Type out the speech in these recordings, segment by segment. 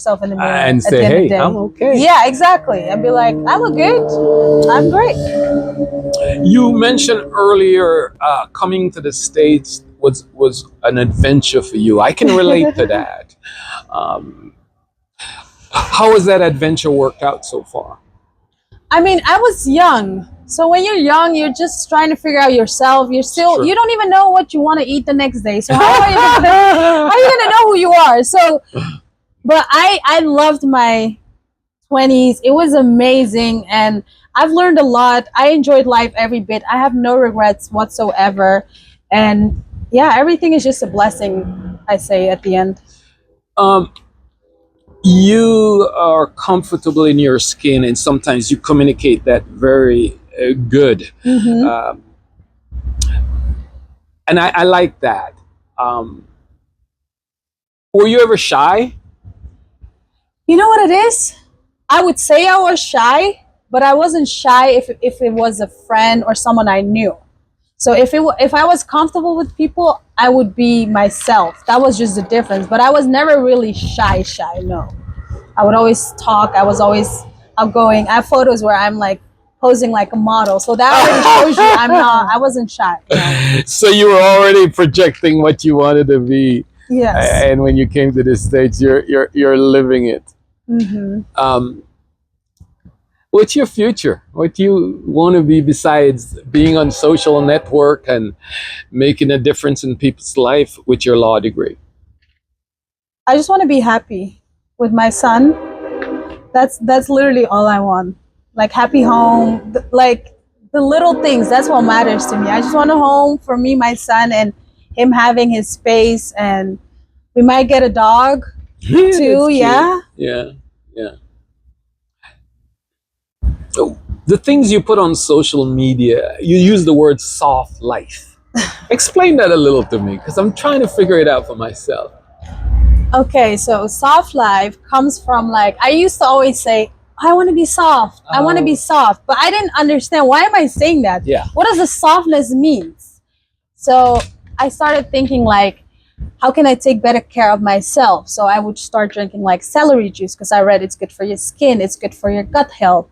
yourself in the mirror And at say, the end of hey, the day. I'm okay. Yeah, exactly. And be like, I look good. I'm great. You mentioned earlier coming to the States was an adventure for you. I can relate to that. Um, how has that adventure worked out so far? I mean, I was young. So when you're young, you're just trying to figure out yourself. True. You don't even know what you want to eat the next day. So how are you gonna know who you are? So, but I loved my 20s. It was amazing, and I've learned a lot. I enjoyed life every bit. I have no regrets whatsoever, and yeah, everything is just a blessing, I say at the end. Um, you are comfortable in your skin, and sometimes you communicate that very good. Mm-hmm. And I like that. Um, were you ever shy? You know what it is? I would say I was shy, but I wasn't shy if it was a friend or someone I knew. So if I was comfortable with people, I would be myself. That was just the difference. But I was never really shy. No, I would always talk. I was always outgoing. I have photos where I'm like posing like a model. So that already shows you I wasn't shy. No. So you were already projecting what you wanted to be, Yes. and when you came to the States, you're living it. Mm-hmm. What's your future? What do you want to be besides being on social network and making a difference in people's life with your law degree? I just want to be happy with my son. That's literally all I want. Like happy home, like the little things. That's what matters to me. I just want a home for me, my son, and him having his space. And we might get a dog Yeah, too. that's Yeah. cute. Yeah, yeah. So the things you put on social media, you use the word soft life. Explain that a little to me, because I'm trying to figure it out for myself. Okay, so soft life comes from like I used to always say, I want to be soft. I want to be soft, but I didn't understand why am I saying that? Yeah. What does the softness means? So I started thinking like, how can I take better care of myself? So I would start drinking like celery juice because I read it's good for your skin, it's good for your gut health,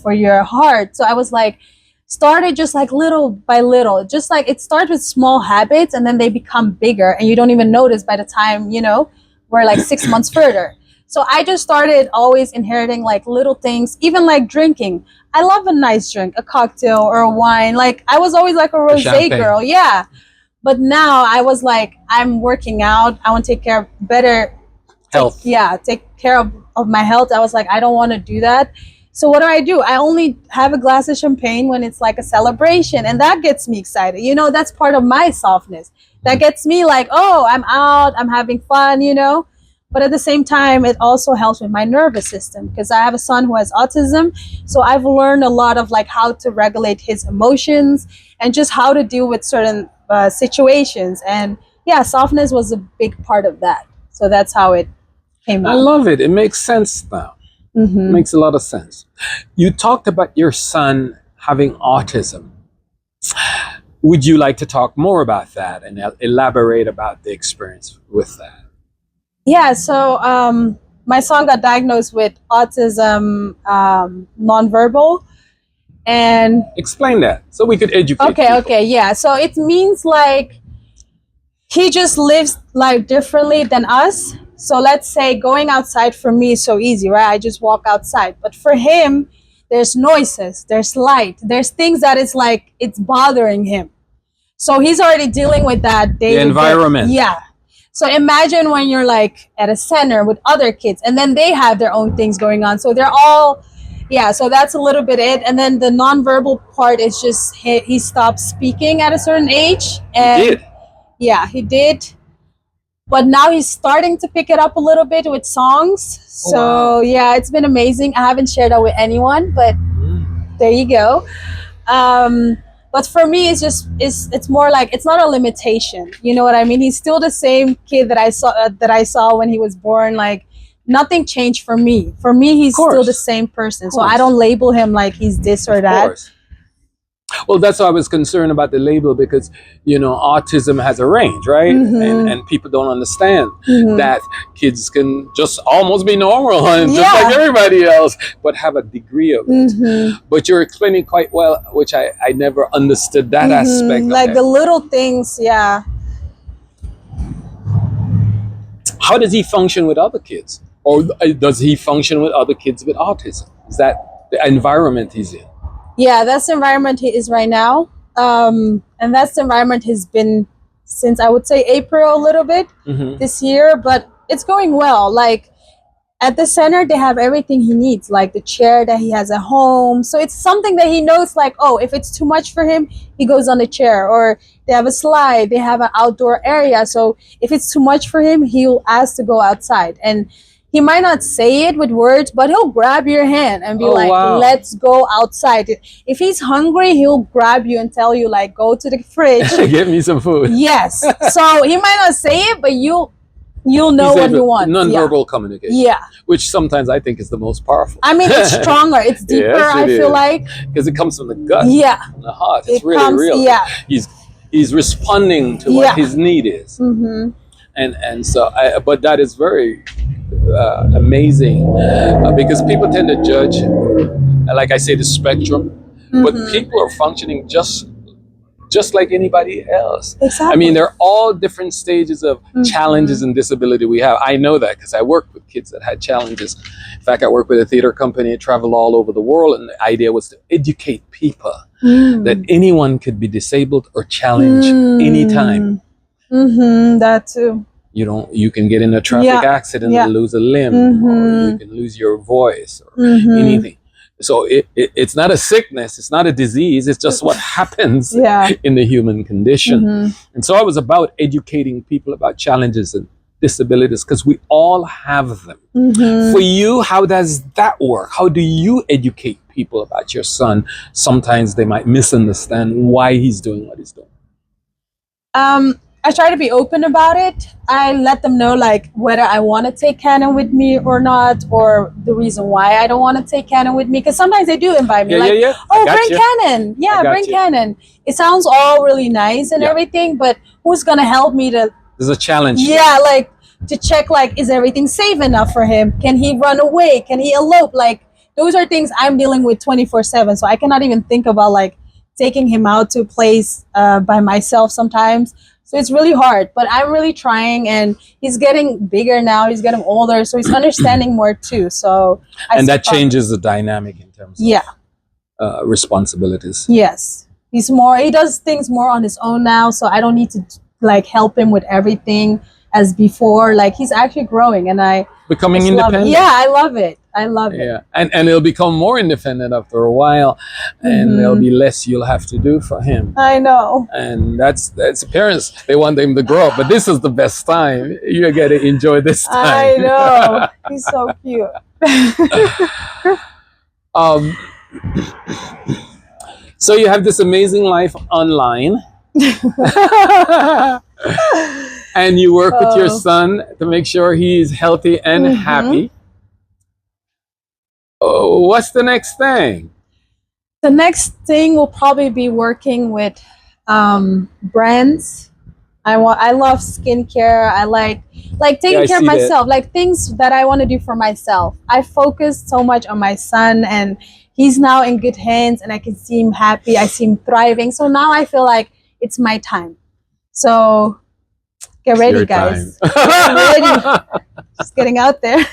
for your heart. So I was like, started just like little by little, just like it starts with small habits and then they become bigger and you don't even notice by the time, we're like 6 months further. So I just started always inheriting like little things, even like drinking. I love a nice drink, a cocktail or a wine. Like I was always like a rosé champagne. girl. Yeah. But now I was like, I'm working out. I want to take care of better Health. take care of my health. I was like, I don't want to do that. So what do? I only have a glass of champagne when it's like a celebration. And that gets me excited. That's part of my softness. That gets me like, oh, I'm out. I'm having fun, But at the same time, it also helps with my nervous system because I have a son who has autism. So I've learned a lot of like how to regulate his emotions and just how to deal with certain situations. And yeah, softness was a big part of that. So that's how it came I out. love it. It makes sense now. Mm-hmm. It makes a lot of sense. You talked about your son having autism. Would you like to talk more about that and elaborate about the experience with that? Yeah, so my son got diagnosed with autism nonverbal. And explain that so we could educate people. Okay, yeah. So it means like he just lives life differently than us. So let's say going outside for me is so easy, right? I just walk outside. But for him, there's noises, there's light, there's things that is like it's bothering him. So he's already dealing with that day. The environment. Yeah. So imagine when you're like at a center with other kids and then they have their own things going on. So they're all, yeah, so that's a little bit it. And then the nonverbal part is just he stopped speaking at a certain age. And he did. Yeah, he did. But now he's starting to pick it up a little bit with songs. So wow. Yeah, it's been amazing. I haven't shared that with anyone, but there you go. But for me, it's more like it's not a limitation. You know what I mean? He's still the same kid that I saw when he was born. Like nothing changed for me. For me, he's still the same person. So I don't label him like he's this or that. Well, that's why I was concerned about the label, because autism has a range, right? And people don't understand that kids can just almost be normal and just like everybody else, but have a degree of it. But you're explaining quite well, which I never understood that aspect. Like the little things, yeah. How does he function with other kids? Or does he function with other kids with autism? Is that the environment he's in? Yeah, that's the environment he is right now. And that's the environment he's been since, I would say, April a little bit this year. But it's going well. Like, at the center, they have everything he needs, like the chair that he has at home. So it's something that he knows, like, oh, if it's too much for him, he goes on the chair. Or they have a slide, they have an outdoor area. So if it's too much for him, he'll ask to go outside. And he might not say it with words, but he'll grab your hand and be let's go outside. If he's hungry, he'll grab you and tell you, like, go to the fridge. Get me some food. Yes. So he might not say it, but you'll know what he wants. Non-verbal communication. Yeah. Which sometimes I think is the most powerful. I mean, it's stronger. It's deeper, Yes, I feel like. Because it comes from the gut. Yeah. From the heart. It's really real. Yeah. He's responding to what his need is. And so, but that is very amazing, because people tend to judge, like I say, the spectrum, but people are functioning just like anybody else. Exactly. I mean, they're all different stages of challenges and disability we have. I know that because I worked with kids that had challenges. In fact, I worked with a theater company, traveled all over the world, and the idea was to educate people that anyone could be disabled or challenged anytime. That too. You can get in a traffic accident and lose a limb, or you can lose your voice, or anything. So it's not a sickness, it's not a disease, it's just what happens in the human condition. And so I was about educating people about challenges and disabilities, because we all have them. For you, how does that work? How do you educate people about your son? Sometimes they might misunderstand why he's doing what he's doing. I try to be open about it. I let them know, like, whether I want to take Canon with me or not, or the reason why I don't want to take Canon with me. Because sometimes they do invite me, oh, bring Canon. Yeah, bring Canon. It sounds all really nice and everything, but who's going to help me to... There's a challenge. Yeah, like, to check, like, is everything safe enough for him? Can he run away? Can he elope? Like, those are things I'm dealing with 24/7. So I cannot even think about, like, taking him out to a place by myself sometimes. So it's really hard, but I'm really trying, and he's getting bigger now. He's getting older, so he's understanding more too. So that changes the dynamic in terms of responsibilities. Yes, he does things more on his own now, so I don't need to, like, help him with everything as before. Like, he's actually growing, and becoming independent. Yeah, I love it. I love it. Yeah, and he'll become more independent after a while, and there'll be less you'll have to do for him. I know. And that's parents. They want him to grow up, but this is the best time. You get to enjoy this time. I know. He's so cute. So you have this amazing life online. And you work with your son to make sure he's healthy and happy. What's the next thing? The next thing will probably be working with brands. I love skincare. I like taking care of myself, like things that I want to do for myself. I focus so much on my son, and he's now in good hands, and I can see him happy. I see him thriving. So now I feel like it's my time. So get ready, guys. Get ready. Just getting out there.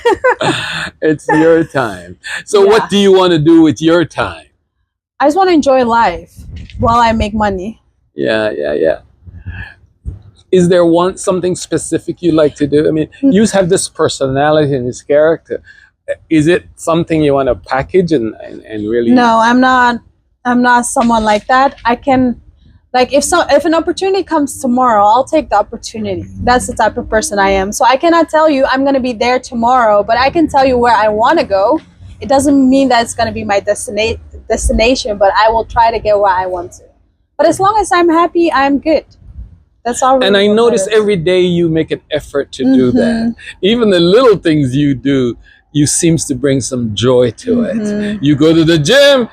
It's your time. So what do you want to do with your time? I just want to enjoy life while I make money. Yeah. Is there something specific you like to do? I mean, you have this personality and this character. Is it something you want to package and really? No, I'm not someone like that. I can, like, if an opportunity comes tomorrow, I'll take the opportunity. That's the type of person I am. So I cannot tell you I'm going to be there tomorrow, but I can tell you where I want to go. It doesn't mean that it's going to be my destination, but I will try to get where I want to. But as long as I'm happy, I'm good. That's all. Really, and I notice every day you make an effort to do that. Even the little things you do you seems to bring some joy to it. Mm-hmm. You go to the gym.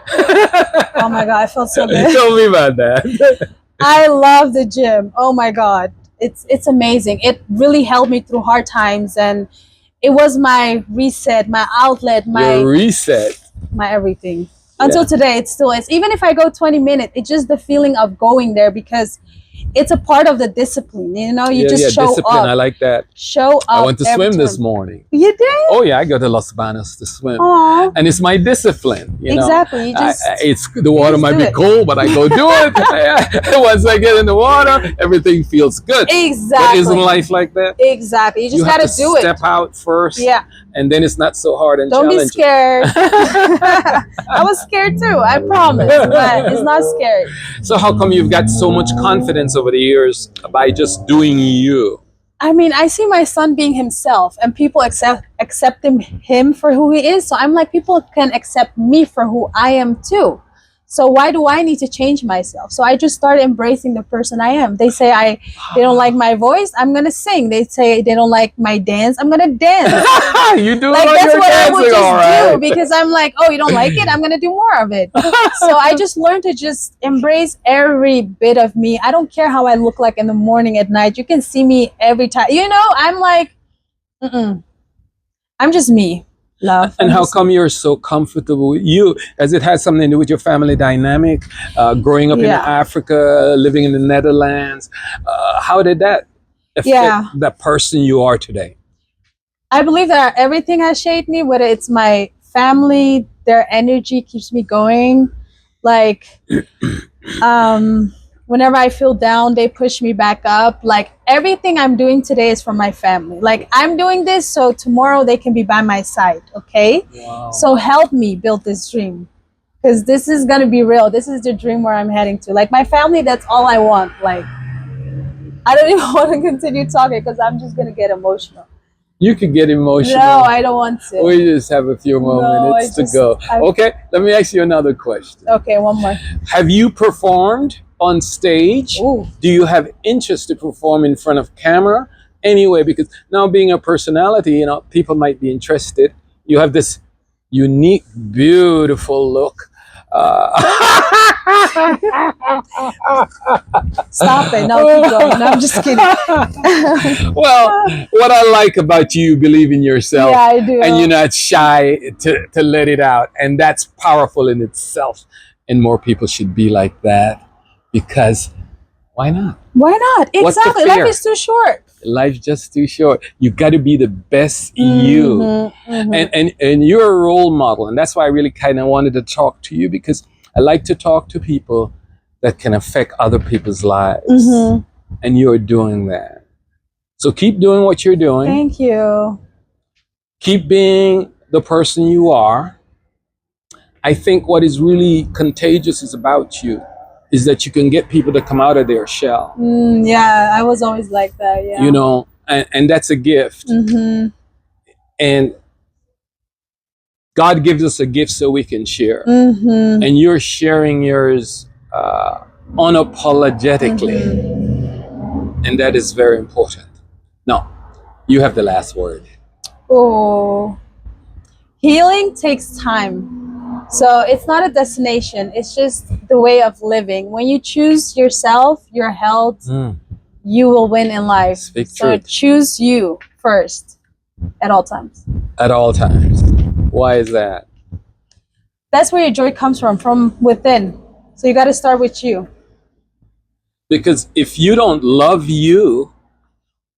Oh my God, I felt so good. Tell me about that. I love the gym. Oh my God. It's amazing. It really helped me through hard times, and it was my reset, my outlet, Your reset. my everything. Yeah. Until today, it still is. Even if I go 20 minutes, it's just the feeling of going there, because it's a part of the discipline. You know, you just show discipline. up. I like that. Show up. I went to every swim this time. morning. You did? Oh yeah, I go to Los Banos to swim. Aww. And it's my discipline. You know? Exactly. You just, it's the water might be it. cold, but I go do it. Once I get in the water, everything feels good. Exactly. But isn't life like that? Exactly. You just have gotta to do it. Step out first. Yeah. And then it's not so hard and Don't challenging. be scared. I was scared too, I promise, but it's not scary. So how come you've got so much confidence over the years by just doing you? I mean, I see my son being himself, and people accept him for who he is. So I'm like, people can accept me for who I am too. So why do I need to change myself? So I just started embracing the person I am. They say they don't like my voice, I'm gonna sing. They say they don't like my dance, I'm gonna dance. You do like like that's your what dancing, I would just all right. do, because I'm like, oh, you don't like it? I'm gonna do more of it. So I just learned to just embrace every bit of me. I don't care how I look like in the morning, at night. You can see me every time. You know, I'm like, I'm just me. Love. And how come you're so comfortable with you? As it has something to do with your family dynamic, growing up in Africa, living in the Netherlands. How did that affect the person you are today? I believe that everything has shaped me, whether it's my family, their energy keeps me going. Like, whenever I feel down, they push me back up. Like, everything I'm doing today is for my family. Like, I'm doing this so tomorrow they can be by my side, okay? Wow. So help me build this dream, because this is going to be real. This is the dream where I'm heading to. Like, my family, that's all I want. Like, I don't even want to continue talking because I'm just going to get emotional. You could get emotional. No, I don't want to. We just have a few more minutes to go. Okay, let me ask you another question. Okay, one more. Have you performed on stage? Ooh. Do you have interest to perform in front of camera? Anyway, because now being a personality, you know, people might be interested. You have this unique, beautiful look. Stop it. No, keep going. No, I'm just kidding. Well, what I like about you believe in yourself. Yeah, I do. And you're not shy to let it out. And that's powerful in itself. And more people should be like that, because why not? Why not? Exactly. Life is too short. Life's just too short. You got to be the best you. And you're a role model. And that's why I really kind of wanted to talk to you, because I like to talk to people that can affect other people's lives. And you're doing that. So keep doing what you're doing. Thank you. Keep being the person you are. I think what is really contagious is about you is that you can get people to come out of their shell. Yeah, I was always like that. Yeah. You know, and that's a gift. And God gives us a gift so we can share. And you're sharing yours unapologetically. And that is very important. Now, you have the last word. Oh, healing takes time. So it's not a destination. It's just the way of living. When you choose yourself, your health, you will win in life. So choose you first at all times. At all times. Why is that? That's where your joy comes from within. So you got to start with you. Because if you don't love you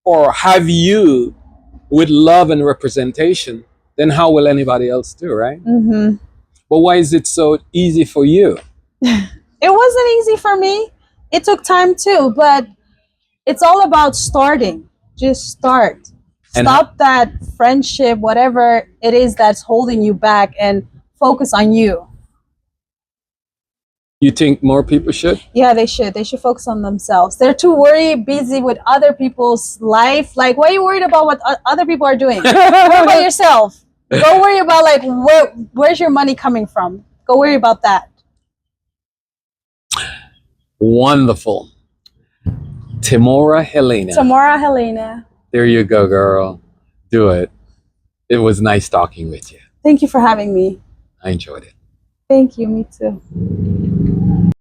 or have you with love and representation, then how will anybody else do, right? But why is it so easy for you? It wasn't easy for me. It took time too, but it's all about starting. Just start. Stop that friendship, whatever it is that's holding you back, and focus on you. You think more people should? Yeah, they should. They should focus on themselves. They're too busy with other people's life. Like, why are you worried about what other people are doing? Worry about yourself. Go worry about, like, where's your money coming from? Go worry about that. Wonderful. Temora Helena. Temora Helena. There you go, girl. Do it. It was nice talking with you. Thank you for having me. I enjoyed it. Thank you. Me too.